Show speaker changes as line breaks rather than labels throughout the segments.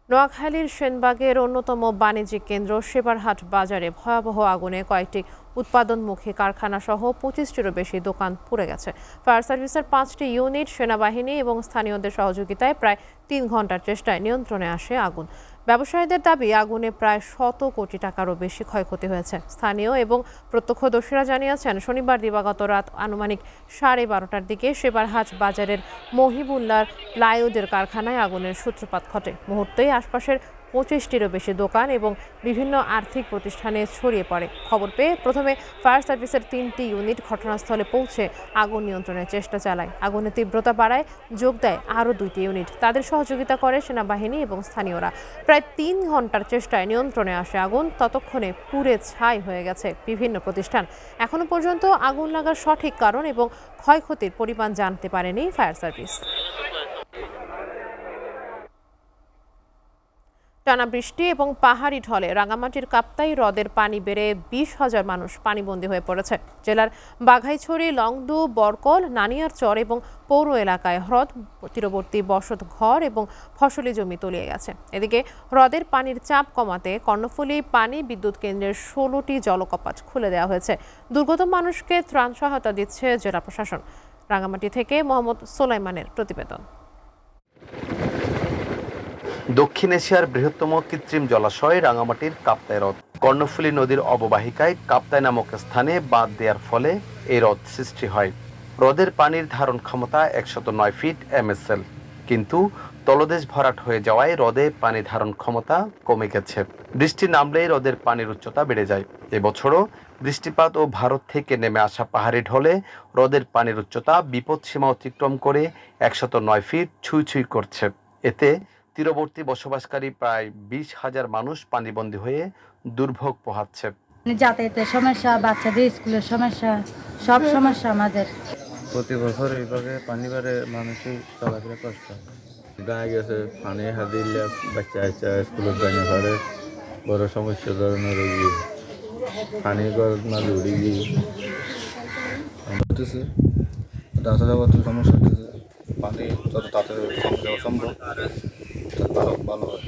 নোয়াখালীর সেনবাগের অন্যতম বাণিজ্যিক কেন্দ্র সেবারহাট বাজারে ভয়াবহ আগুনে কয়েকটি উৎপাদনমুখী কারখানা সহ ২৫টিরও বেশি দোকান পুড়ে গেছে। ফায়ার সার্ভিসের ৫টি ইউনিট, সেনাবাহিনী এবং স্থানীয়দের সহযোগিতায় প্রায় ৩ ঘন্টার চেষ্টায় নিয়ন্ত্রণে আসে আগুন। ব্যবসায়ীদের দাবি, আগুনে প্রায় ১০০ কোটি টাকারও বেশি ক্ষয়ক্ষতি হয়েছে। স্থানীয় এবং প্রত্যক্ষদর্শীরা জানিয়েছেন, শনিবার দিবাগত রাত আনুমানিক ১২:৩০টার দিকে সেবারহাট বাজারের মহিবুল্লাহর প্লাইউডের কারখানায় আগুনের সূত্রপাত ঘটে। মুহূর্তেই আশপাশের ২৫টিরও বেশি দোকান এবং বিভিন্ন আর্থিক প্রতিষ্ঠানে ছড়িয়ে পড়ে। খবর পেয়ে প্রথমে ফায়ার সার্ভিসের ৩টি ইউনিট ঘটনাস্থলে পৌঁছে আগুন নিয়ন্ত্রণের চেষ্টা চালায়। আগুনের তীব্রতা বাড়ায় যোগ দেয় আরও ২টি ইউনিট। তাদের সহযোগিতা করে সেনাবাহিনী এবং স্থানীয়রা। প্রায় ৩ ঘন্টার চেষ্টায় নিয়ন্ত্রণে আসে আগুন। ততক্ষণে পুড়ে ছাই হয়ে গেছে বিভিন্ন প্রতিষ্ঠান। এখনো পর্যন্ত আগুন লাগার সঠিক কারণ এবং ক্ষয়ক্ষতির পরিমাণ জানতে পারেনি ফায়ার সার্ভিস। টানা বৃষ্টি এবং পাহাড়ি ঢলে রাঙামাটির কাপ্তাই হ্রদের পানি বেড়ে ২০,০০০ মানুষ পানিবন্দী হয়ে পড়েছে। জেলার বাঘাইছড়ি, লংডু, বরকল, নানিয়ারচর এবং পৌর এলাকায় হ্রদ তীরবর্তী বসত ঘর এবং ফসলি জমি তলিয়ে গেছে। এদিকে হ্রদের পানির চাপ কমাতে কর্ণফুলী পানি বিদ্যুৎ কেন্দ্রের ১৬টি জলকপাট খুলে দেওয়া হয়েছে। দুর্গত মানুষকে ত্রাণ সহায়তা দিচ্ছে জেলা প্রশাসন। রাঙামাটি থেকে মোহাম্মদ সোলাইমানের প্রতিবেদন।
দক্ষিণ এশিয়ার বৃহত্তম কৃত্রিম জলাশয় রাঙামাটির কাপ্তাই হ্রদ। কর্ণফুলী নদীর অববাহিকায় কাপ্তাই নামক স্থানে বাঁধ দেওয়ার ফলে এই হ্রদ সৃষ্টি হয়। হ্রদের পানির ধারণ ক্ষমতা ১০৯ ফিট MSL, কিন্তু তলদেশ ভরাট হয়ে যাওয়ায় হ্রদে পানি ধারণ ক্ষমতা কমে গেছে। বৃষ্টি নামলেই হ্রদের পানির উচ্চতা বেড়ে যায়। এবছরও বৃষ্টিপাত ও ভারত থেকে নেমে আসা পাহাড়ি ঢলে হ্রদের পানির উচ্চতা বিপদসীমা অতিক্রম করে ১০৯ ফিট ছুঁই করছে। এতে তীরবর্তী বসবাসকারী প্রায় ২০,০০০ মানুষ পানিবন্দী হয়ে দুর্ভোগ পোহাচ্ছে।
যাতায়াতের সমস্যা, বাচ্চাদের স্কুলের সমস্যা, সব সমস্যা আমাদের।
প্রতি বছর এইভাবে পানি বাড়ে, মানুষের চলাফেরা কষ্ট গায়ে গেছে। পানি হাত দিলে বাচ্চা স্কুলের গায়ে পারে, বড় সমস্যা ধরনের রোগী পানি গরম না দৌড়ি হতেছে, আসা যাওয়ার সমস্যা হতেছে। পানি যত তাড়াতাড়ি কম যাওয়া সম্ভব ভালো হয়।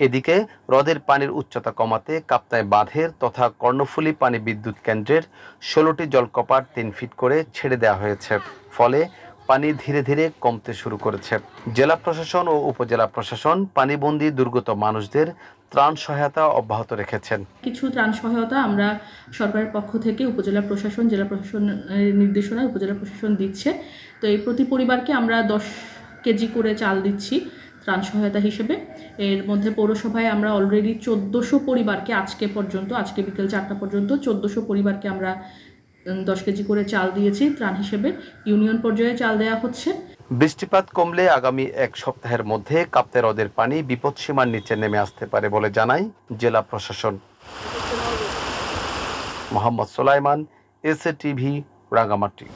এদিকে হ্রদের পানির উচ্চতা কমাতে কাপ্তাই বাঁধের তথা কর্ণফুলী পানি বিদ্যুৎ কেন্দ্রের ১৬টি জলকপাট ৩ ফিট করে ছেড়ে দেওয়া হয়েছে। ফলে পানি ধীরে ধীরে কমতে শুরু করেছে। জেলা প্রশাসন ও উপজেলা প্রশাসন পানিবন্দী দুর্গত মানুষদের ত্রাণ সহায়তা অব্যাহত রেখেছেন।
কিছু ত্রাণ সহায়তা আমরা সরকারের পক্ষ থেকে উপজেলা প্রশাসন, জেলা প্রশাসনের নির্দেশনায় উপজেলা প্রশাসন দিচ্ছে। তো এই প্রতি পরিবারকে আমরা ১০ কেজি করে চাল দিচ্ছি ত্রাণ সহায়তা হিসেবে। এর মধ্যে পৌরসভায় আমরা অলরেডি ১৪০০ পরিবারকে আজকে বিকেল ৪টা পর্যন্ত ১৪০০ পরিবারকে আমরা ১০ কেজি করে চাল দিয়েছি ত্রাণ হিসেবে। ইউনিয়ন পর্যায়ে চাল দেওয়া হচ্ছে।
বৃষ্টিপাত কমলে আগামী ১ সপ্তাহের মধ্যে কাপ্তাই হ্রদের পানি বিপদসীমার নিচে নেমে আসতে পারে বলে জানায় জেলা প্রশাসন। মোহাম্মদ সোলাইমান, এসএ টিভি, রাঙামাটি।